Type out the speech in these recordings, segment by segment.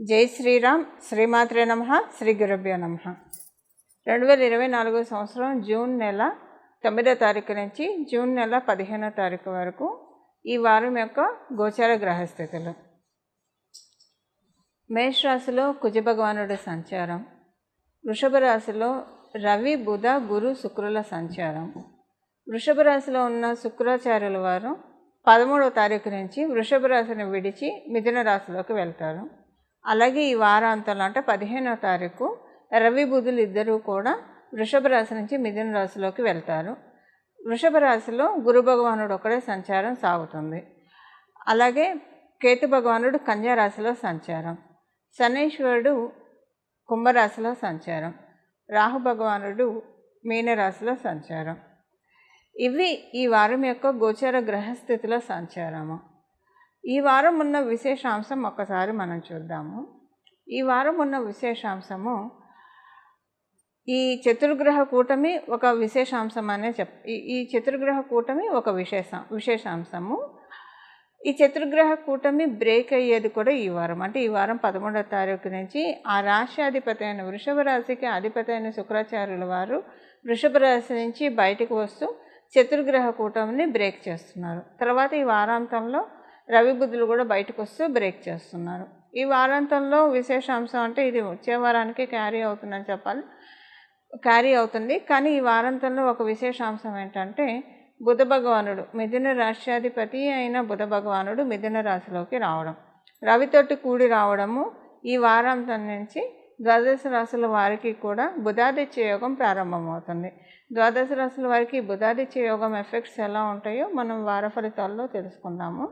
జై శ్రీరామ్. శ్రీమాత్రే నమః. శ్రీ గురుభ్యో నమః. 2024 సంవత్సరం జూన్ నెల 9వ తారీఖు నుంచి జూన్ నెల 15వ తారీఖు వరకు ఈ వారం యొక్క గోచార గ్రహస్థితులు. మేష రాశిలో కుజ భగవానుడి సంచారం, వృషభ రాశిలో రవి బుధ గురు శుక్రుల సంచారం. వృషభ రాశిలో ఉన్న శుక్రాచార్యుల వారు 13వ తారీఖు నుంచి వృషభ రాశిని విడిచి మిథున రాశిలోకి వెళ్తారు. అలాగే ఈ వారాంతంలో అంటే 15వ తారీఖు రవి బుధులు ఇద్దరూ కూడా వృషభ రాశి నుంచి మిథున రాశిలోకి వెళ్తారు. వృషభ రాశిలో గురు భగవానుడు ఒకడే సంచారం సాగుతుంది. అలాగే కేతు భగవానుడు కన్యా రాశిలో సంచారం, శనీశ్వరుడు కుంభరాశిలో సంచారం, రాహు భగవానుడు మీనరాశిలో సంచారం. ఇవి ఈ వారం యొక్క గోచార గ్రహస్థితిలో సంచారము. ఈ వారం ఉన్న విశేషాంశం ఒక్కసారి మనం చూద్దాము. ఈ వారం ఉన్న విశేషాంశము ఈ చతుర్గ్రహ కూటమి ఒక విశేషాంశం అనే ఈ చతుర్గ్రహ కూటమి ఒక విశేషాంశము. ఈ చతుర్గ్రహ కూటమి బ్రేక్ అయ్యేది కూడా ఈ వారం, అంటే ఈ వారం 13వ తారీఖు నుంచి ఆ రాశి అధిపతి అయిన వృషభ రాశికి అధిపతి అయిన శుక్రాచార్యుల వారు వృషభ రాశి నుంచి బయటకు వస్తూ చతుర్గ్రహ కూటమిని బ్రేక్ చేస్తున్నారు. తర్వాత ఈ వారాంతంలో రవి బుధులు కూడా బయటకు వస్తూ బ్రేక్ చేస్తున్నారు. ఈ వారాంతంలో విశేషాంశం అంటే ఇది వచ్చే వారానికి క్యారీ అవుతుంది. కానీ ఈ వారాంతంలో ఒక విశేషాంశం ఏంటంటే బుధ భగవానుడు మిథున రాశ్యాధిపతి అయిన బుధ భగవానుడు మిథున రాశిలోకి రావడం, రవితోటి కూడి రావడము. ఈ వారాంతం నుంచి ద్వాదశ రాశుల వారికి కూడా బుధాదిత్య యోగం ప్రారంభమవుతుంది. ద్వాదశ రాశుల వారికి బుధాదిత్య యోగం ఎఫెక్ట్స్ ఎలా ఉంటాయో మనం వార ఫలితాల్లో తెలుసుకుందాము.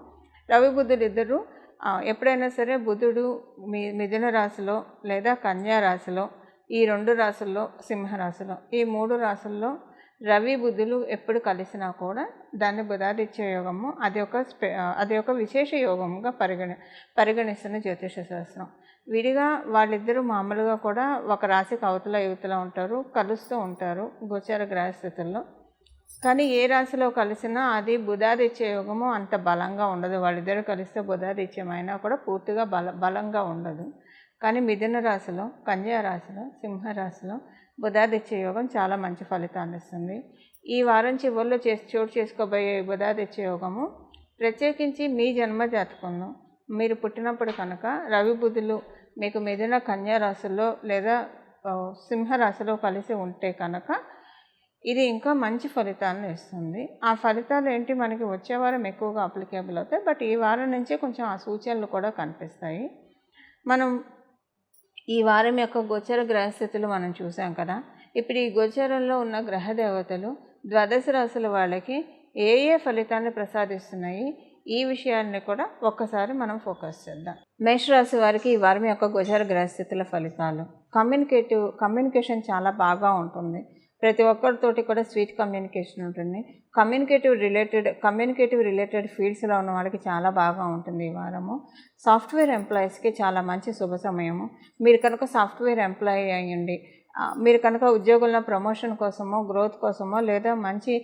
రవి బుధులు ఇద్దరు ఎప్పుడైనా సరే బుధుడు మిథున రాశిలో లేదా కన్యా రాశిలో, ఈ 2 రాశుల్లో సింహరాశిలో, ఈ 3 రాశుల్లో రవి బుధులు ఎప్పుడు కలిసినా కూడా దాన్ని బుధాదిత్య యోగము అది ఒక విశేష యోగంగా పరిగణిస్తున్న జ్యోతిష శాస్త్రం. విడిగా వాళ్ళిద్దరూ మామూలుగా కూడా ఒక రాశికి అవతల యువతలో ఉంటారు, కలుస్తూ ఉంటారు గోచార గ్రహస్థితుల్లో. కానీ ఏ రాశిలో కలిసినా అది బుధాదిత్య యోగము అంత బలంగా ఉండదు. వాళ్ళిద్దరూ కలిస్తే బుధాదిత్యమైనా కూడా పూర్తిగా బలంగా ఉండదు. కానీ మిథున రాశిలో, కన్యా రాశిలో, సింహరాశిలో బుధాదిత్య యోగం చాలా మంచి ఫలితాన్ని ఇస్తుంది. ఈ వారం చివరిలో చోటు చేసుకోబోయే బుధాదిత్య యోగము ప్రత్యేకించి మీ జన్మ జాతకంలో మీరు పుట్టినప్పుడు కనుక రవి బుధులు మీకు మిథున కన్యా రాశుల్లో లేదా సింహరాశిలో కలిసి ఉంటే కనుక ఇది ఇంకా మంచి ఫలితాలను ఇస్తుంది. ఆ ఫలితాలు ఏంటి మనకి వచ్చే వారం ఎక్కువగా అప్లికేబుల్ అవుతాయి. బట్ ఈ వారం నుంచే కొంచెం ఆ సూచనలు కూడా కనిపిస్తాయి. మనం ఈ వారం యొక్క గోచర గ్రహస్థితులు మనం చూసాం కదా. ఇప్పుడు ఈ గోచరంలో ఉన్న గ్రహ దేవతలు ద్వాదశ రాశుల వాళ్ళకి ఏ ఫలితాన్ని ప్రసాదిస్తున్నాయి, ఈ విషయాన్ని కూడా ఒక్కసారి మనం ఫోకస్ చేద్దాం. మేషరాశి వారికి ఈ వారం యొక్క గోచర గ్రహస్థితుల ఫలితాలు. కమ్యూనికేషన్ చాలా బాగా ఉంటుంది. ప్రతి ఒక్కరితోటి కూడా స్వీట్ కమ్యూనికేషన్ ఉంటుంది. కమ్యూనికేటివ్ రిలేటెడ్ ఫీల్డ్స్లో ఉన్న వాళ్ళకి చాలా బాగా ఉంటుంది ఈ వారము. సాఫ్ట్వేర్ ఎంప్లాయీస్కి చాలా మంచి శుభ సమయము. మీరు కనుక సాఫ్ట్వేర్ ఎంప్లాయీ అయ్యండి, మీరు కనుక ఉద్యోగుల ప్రమోషన్ కోసమో, గ్రోత్ కోసమో లేదా మంచి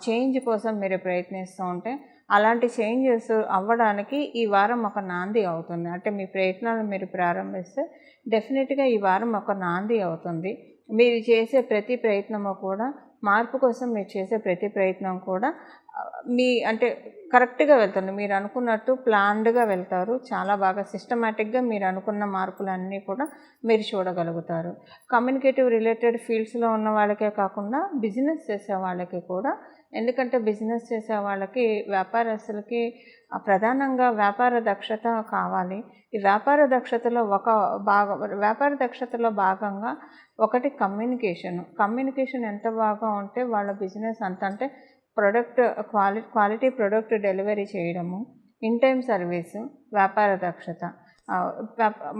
చేంజ్ కోసం మీరు ప్రయత్నిస్తూ ఉంటే అలాంటి చేంజెస్ అవ్వడానికి ఈ వారం ఒక నాంది అవుతుంది. అంటే మీ ప్రయత్నాలు మీరు ప్రారంభిస్తే డెఫినెట్గా ఈ వారం ఒక నాంది అవుతుంది. మీరు చేసే ప్రతి ప్రయత్నము కూడా మార్పు కోసం మీరు చేసే ప్రతి ప్రయత్నం కూడా అంటే కరెక్ట్గా వెళ్తుంది. మీరు అనుకున్నట్టు ప్లాన్డ్గా వెళ్తారు. చాలా బాగా సిస్టమేటిక్గా మీరు అనుకున్న మార్పులన్నీ కూడా మీరు చూడగలుగుతారు. కమ్యూనికేటివ్ రిలేటెడ్ ఫీల్డ్స్లో ఉన్న వాళ్ళకే కాకుండా బిజినెస్ చేసే వాళ్ళకి కూడా, ఎందుకంటే బిజినెస్ చేసే వాళ్ళకి వ్యాపారస్తులకి ప్రధానంగా వ్యాపార దక్షత కావాలి. ఈ వ్యాపార దక్షతలో భాగంగా ఒకటి కమ్యూనికేషన్ ఎంత బాగా ఉంటే వాళ్ళ బిజినెస్ అంత, అంటే క్వాలిటీ ప్రొడక్ట్ డెలివరీ చేయడము, ఇన్ టైం సర్వీసు, వ్యాపార దక్షత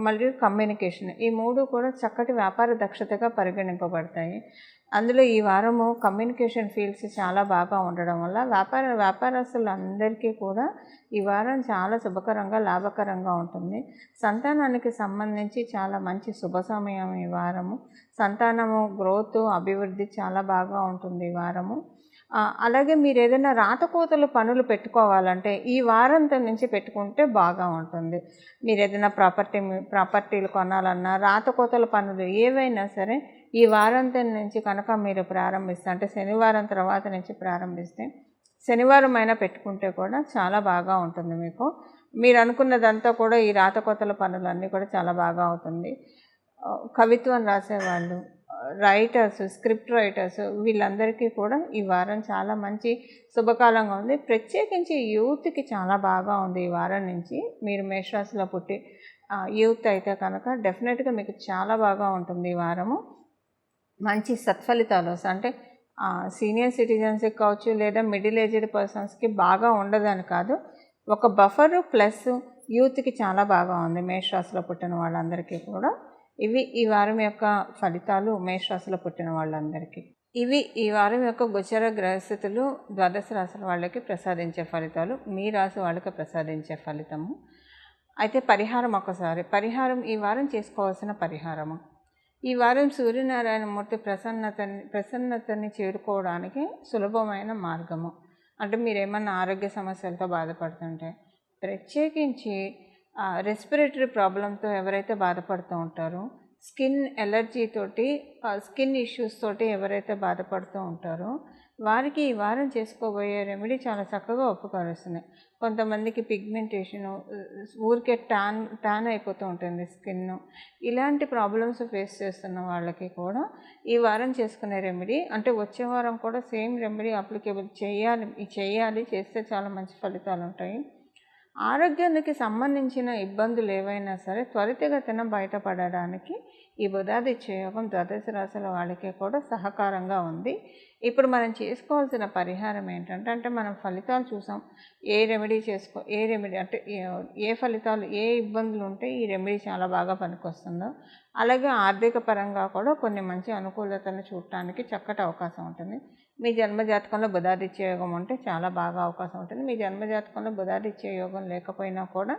మరియు కమ్యూనికేషన్, ఈ 3 కూడా చక్కటి వ్యాపార దక్షతగా పరిగణింపబడతాయి. అందులో ఈ వారము కమ్యూనికేషన్ ఫీల్డ్స్ చాలా బాగా ఉండడం వల్ల వ్యాపారస్తులందరికీ కూడా ఈ వారం చాలా శుభకరంగా లాభకరంగా ఉంటుంది. సంతానానికి సంబంధించి చాలా మంచి శుభ సమయం ఈ వారము. సంతానము గ్రోత్ అభివృద్ధి చాలా బాగా ఉంటుంది ఈ వారము. అలాగే మీరు ఏదైనా రాతకోతలు పనులు పెట్టుకోవాలంటే ఈ వారాంతం నుంచి పెట్టుకుంటే బాగా ఉంటుంది. మీరు ఏదైనా ప్రాపర్టీలు కొనాలన్నా రాతకోతల పనులు ఏవైనా సరే ఈ వారాంతం నుంచి కనుక మీరు ప్రారంభిస్తే, అంటే శనివారం తర్వాత నుంచి ప్రారంభిస్తే, శనివారం అయినా పెట్టుకుంటే కూడా చాలా బాగా ఉంటుంది. మీరు అనుకున్నదంతా కూడా ఈ రాతకోతల పనులన్నీ కూడా చాలా బాగా అవుతుంది. కవిత్వం రాసేవాళ్ళు, రైటర్స్, స్క్రిప్ట్ రైటర్స్, వీళ్ళందరికీ కూడా ఈ వారం చాలా మంచి శుభకాలంగా ఉంది. ప్రత్యేకించి యూత్కి చాలా బాగా ఉంది ఈ వారం నుంచి. మీరు మేషరాశిలో పుట్టి యూత్ అయితే కనుక డెఫినెట్గా మీకు చాలా బాగా ఉంటుంది ఈ వారము. మంచి సత్ఫలితాలు వస్తాయి. అంటే సీనియర్ సిటిజన్స్కి కావచ్చు, లేదా మిడిల్ ఏజ్డ్ పర్సన్స్కి బాగా ఉండదని కాదు, ఒక బఫరు ప్లస్ యూత్కి చాలా బాగా ఉంది మేషరాశిలో పుట్టిన వాళ్ళందరికీ కూడా. ఇవి ఈ వారం యొక్క ఫలితాలు మేషరాశిలో పుట్టిన వాళ్ళందరికీ. ఇవి ఈ వారం యొక్క గోచర గ్రహస్థితులు ద్వాదశ రాశుల వాళ్ళకి ప్రసాదించే ఫలితాలు, మీ రాశి వాళ్ళకి ప్రసాదించే ఫలితము. అయితే పరిహారం ఈ వారం చేసుకోవాల్సిన పరిహారము. ఈ వారం సూర్యనారాయణమూర్తి ప్రసన్నతని చేరుకోవడానికి సులభమైన మార్గము. అంటే మీరు ఏమన్నా ఆరోగ్య సమస్యలతో బాధపడుతుంటే, ప్రత్యేకించి రెస్పిరేటరీ ప్రాబ్లంతో ఎవరైతే బాధపడుతూ ఉంటారో, స్కిన్ ఎలర్జీ తోటి, స్కిన్ ఇష్యూస్ తోటి ఎవరైతే బాధపడుతూ ఉంటారో వారికి ఈ వారం చేసుకోబోయే రెమెడీ చాలా చక్కగా ఉపకరిస్తుంది. కొంతమందికి పిగ్మెంటేషను, ఊరికే ట్యాన్ అయిపోతూ ఉంటుంది స్కిన్. ఇలాంటి ప్రాబ్లమ్స్ ఫేస్ చేస్తున్న వాళ్ళకి కూడా ఈ వారం చేసుకునే రెమెడీ, అంటే వచ్చే వారం కూడా సేమ్ రెమెడీ అప్లికేబుల్ చేయాలి, చేస్తే చాలా మంచి ఫలితాలు ఉంటాయి. ఆరోగ్యానికి సంబంధించిన ఇబ్బందులు ఏవైనా సరే త్వరితగతిన బయటపడడానికి ఈ బుధాదిత్య యోగం ద్వాదశ రాశుల వాళ్ళకి కూడా సహకారంగా ఉంది. ఇప్పుడు మనం చేసుకోవాల్సిన పరిహారం ఏంటంటే, అంటే మనం ఫలితాలు చూసాం, ఏ రెమెడీ అంటే ఏ ఫలితాలు, ఏ ఇబ్బందులు ఉంటే ఈ రెమెడీ చాలా బాగా పనికొస్తుందో, అలాగే ఆర్థిక పరంగా కూడా కొన్ని మంచి అనుకూలతను చూడటానికి చక్కటి అవకాశం ఉంటుంది. మీ జన్మజాతకంలో బుధాదిత్య యోగం ఉంటే చాలా బాగా అవకాశం ఉంటుంది. మీ జన్మజాతకంలో బుధాదిత్య యోగం లేకపోయినా కూడా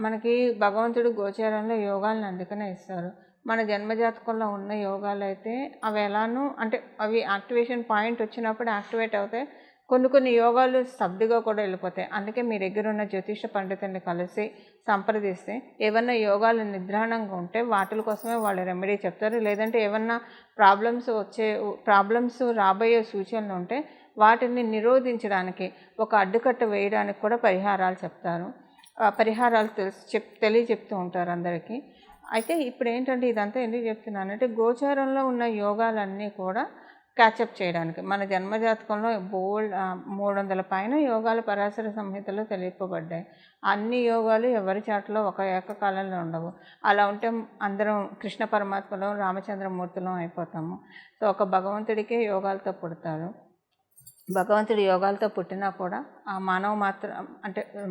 మనకి భగవంతుడు గోచారంలో యోగాలను అందుకనే ఇస్తారు. మన జన్మజాతకంలో ఉన్న యోగాలు అయితే అవి ఎలానూ, అంటే అవి యాక్టివేషన్ పాయింట్ వచ్చినప్పుడు యాక్టివేట్ అవుతాయి. కొన్ని యోగాలు స్తబ్దుగా కూడా వెళ్ళిపోతాయి. అందుకే మీ దగ్గర ఉన్న జ్యోతిష పండితుల్ని కలిసి సంప్రదిస్తే ఏమన్నా యోగాలు నిద్రాణంగా ఉంటే వాటి కోసమే వాళ్ళు రెమెడీ చెప్తారు. లేదంటే ఏమన్నా ప్రాబ్లమ్స్ రాబోయే సూచనలు ఉంటే వాటిని నిరోధించడానికి, ఒక అడ్డుకట్ట వేయడానికి కూడా పరిహారాలు చెప్తారు. పరిహారాలు తెలియచెప్తూ ఉంటారు అందరికీ. అయితే ఇప్పుడు ఏంటంటే ఇదంతా ఎందుకు చెప్తున్నానంటే, గోచారంలో ఉన్న యోగాలన్నీ కూడా క్యాచప్ చేయడానికి మన జన్మజాతకంలో 300 పైన యోగాలు పరాశర సంహితలో తెలియపబడ్డాయి. అన్ని యోగాలు ఎవరి చాట్లో ఒక ఏకకాలంలో ఉండవు. అలా ఉంటే అందరం కృష్ణ పరమాత్మలో, రామచంద్రమూర్తిలో అయిపోతాము. సో ఒక భగవంతుడికే యోగాలతో పుడతారు. భగవంతుడి యోగాలతో పుట్టినా కూడా ఆ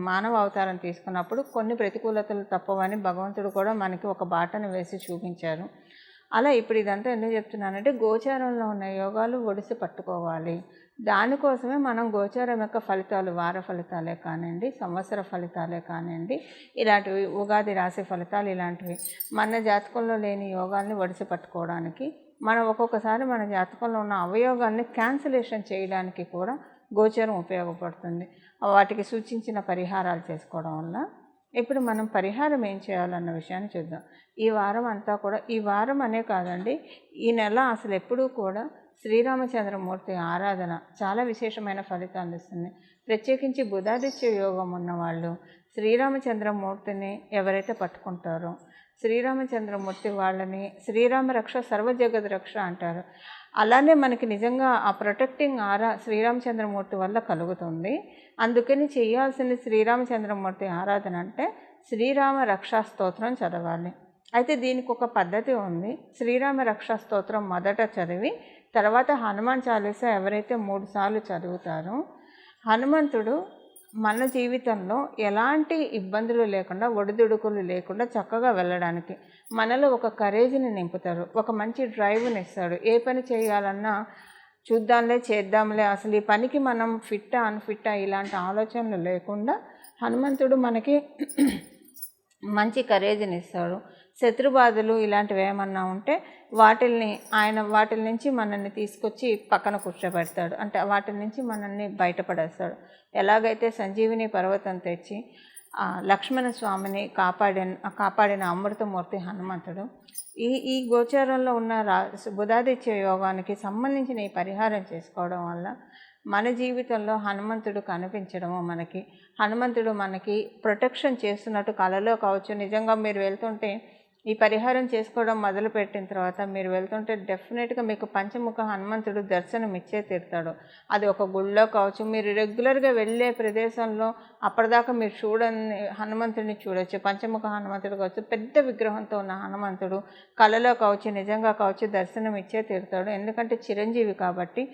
మానవ అవతారం తీసుకున్నప్పుడు కొన్ని ప్రతికూలతలు తప్పవని భగవంతుడు కూడా మనకి ఒక బాటను వేసి చూపించారు. అలా ఇప్పుడు ఇదంతా ఎందుకు చెప్తున్నానంటే, గోచారంలో ఉన్న యోగాలు ఒడిసి పట్టుకోవాలి. దానికోసమే మనం గోచారం యొక్క ఫలితాలు, వార ఫలితాలే కానివ్వండి, సంవత్సర ఫలితాలే కానివ్వండి, ఇలాంటివి ఉగాది రాశి ఫలితాలు, ఇలాంటివి మన జాతకంలో లేని యోగాల్ని ఒడిసి పట్టుకోవడానికి, మనం ఒక్కొక్కసారి మన జాతకంలో ఉన్న అవయోగాల్ని క్యాన్సిలేషన్ చేయడానికి కూడా గోచారం ఉపయోగపడుతుంది. వాటికి సూచించిన పరిహారాలు చేసుకోవడం వల్ల. ఇప్పుడు మనం పరిహారం ఏం చేయాలన్న విషయాన్ని చూద్దాం. ఈ వారం అంతా కూడా, ఈ వారం అనే కాదండి, ఈ నెల అసలు ఎప్పుడూ కూడా శ్రీరామచంద్రమూర్తి ఆరాధన చాలా విశేషమైన ఫలితాలు ఇస్తుంది. ప్రత్యేకించి బుధాదిత్య యోగం ఉన్నవాళ్ళు శ్రీరామచంద్రమూర్తిని ఎవరైతే పట్టుకుంటారో, శ్రీరామచంద్రమూర్తి వాళ్ళని శ్రీరామ రక్ష సర్వజగద్ రక్ష అంటారు. అలానే మనకి నిజంగా ఆ ప్రొటెక్టింగ్ ఆరా శ్రీరామచంద్రమూర్తి వల్ల కలుగుతుంది. అందుకని చేయాల్సిన శ్రీరామచంద్రమూర్తి ఆరాధన అంటే శ్రీరామ రక్షా స్తోత్రం చదవాలి. అయితే దీనికి ఒక పద్ధతి ఉంది. శ్రీరామ రక్షా స్తోత్రం మొదట చదివి తర్వాత హనుమాన్ చాలీసా ఎవరైతే 3 సార్లు చదువుతారో, హనుమంతుడు మన జీవితంలో ఎలాంటి ఇబ్బందులు లేకుండా, ఒడిదుడుకులు లేకుండా చక్కగా వెళ్ళడానికి మనలో ఒక కరేజ్ని నింపుతారు, ఒక మంచి డ్రైవ్ని ఇస్తాడు. ఏ పని చేయాలన్నా చేద్దాంలే, అసలు ఈ పనికి మనం ఫిట్టా అన్ఫిట్టా ఇలాంటి ఆలోచనలు లేకుండా హనుమంతుడు మనకి మంచి కరేజ్ని ఇస్తాడు. శత్రుబాధలు ఇలాంటివి ఏమన్నా ఉంటే వాటిల నుంచి మనల్ని తీసుకొచ్చి పక్కన కూర్చోబెడతాడు. అంటే వాటి నుంచి మనల్ని బయటపడేస్తాడు. ఎలాగైతే సంజీవిని పర్వతం తెచ్చి లక్ష్మణ స్వామిని కాపాడిన అమృతమూర్తి హనుమంతుడు, ఈ గోచారంలో ఉన్న బుధాదిత్య యోగానికి సంబంధించిన ఈ పరిహారం చేసుకోవడం వల్ల మన జీవితంలో హనుమంతుడు కనిపించడము, హనుమంతుడు మనకి ప్రొటెక్షన్ చేస్తున్నట్టు కలలో కావచ్చు. నిజంగా మీరు వెళ్తుంటే ఈ పరిహారం చేసుకోవడం మొదలుపెట్టిన తర్వాత మీరు వెళ్తుంటే డెఫినెట్గా మీకు పంచముఖ హనుమంతుడు దర్శనం ఇచ్చే తీరుతాడు. అది ఒక గుళ్ళో కావచ్చు, మీరు రెగ్యులర్గా వెళ్ళే ప్రదేశంలో అప్పటిదాకా మీరు చూడని హనుమంతుడిని చూడవచ్చు. పంచముఖ హనుమంతుడు కావచ్చు, పెద్ద విగ్రహంతో ఉన్న హనుమంతుడు కలలో కావచ్చు, నిజంగా కావచ్చు దర్శనం ఇచ్చే తీరుతాడు. ఎందుకంటే చిరంజీవి కాబట్టి.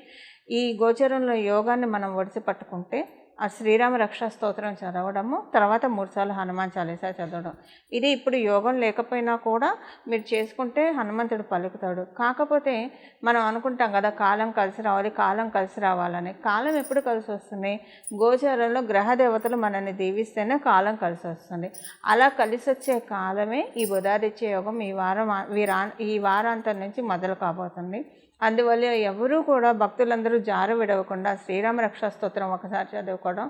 ఈ గోచరంలో యోగాన్ని మనం ఒడిసి పట్టుకుంటే ఆ శ్రీరామ రక్షా స్తోత్రం చదవడము, తర్వాత 3 సార్లు హనుమాన్ చాలీసా చదవడం. ఇది ఇప్పుడు యోగం లేకపోయినా కూడా మీరు చేసుకుంటే హనుమంతుడు పలుకుతాడు. కాకపోతే మనం అనుకుంటాం కదా కాలం కలిసి రావాలని. కాలం ఎప్పుడు కలిసి వస్తుంది? గోచారంలో గ్రహదేవతలు మనల్ని దీవిస్తేనే కాలం కలిసి వస్తుంది. అలా కలిసి వచ్చే కాలమే ఈ బుధాదిత్య యోగం ఈ వారాంతం నుంచి మొదలు కాబోతుంది. అందువల్ల ఎవరూ కూడా భక్తులందరూ జార విడవకుండా శ్రీరామ రక్షా స్తోత్రం ఒకసారి చదువుకోవడం,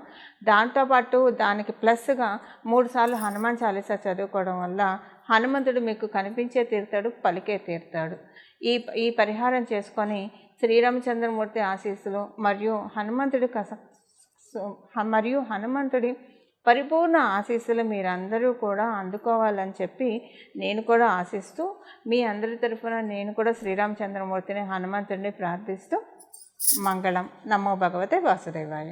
దాంతోపాటు దానికి ప్లస్గా 3 సార్లు హనుమాన్ చాలీసా చదువుకోవడం వల్ల హనుమంతుడు మీకు కనిపించే తీరుతాడు, పలికే తీరుతాడు. ఈ పరిహారం చేసుకొని శ్రీరామచంద్రమూర్తి ఆశీస్సులు మరియు హనుమంతుడి పరిపూర్ణ ఆశీస్సులు మీరందరూ కూడా అందుకోవాలని చెప్పి నేను కూడా ఆశిస్తూ, మీ అందరి తరఫున నేను కూడా శ్రీరామచంద్రమూర్తిని హనుమంతుడిని ప్రార్థిస్తూ మంగళం. నమో భగవతే వాసుదేవాయ.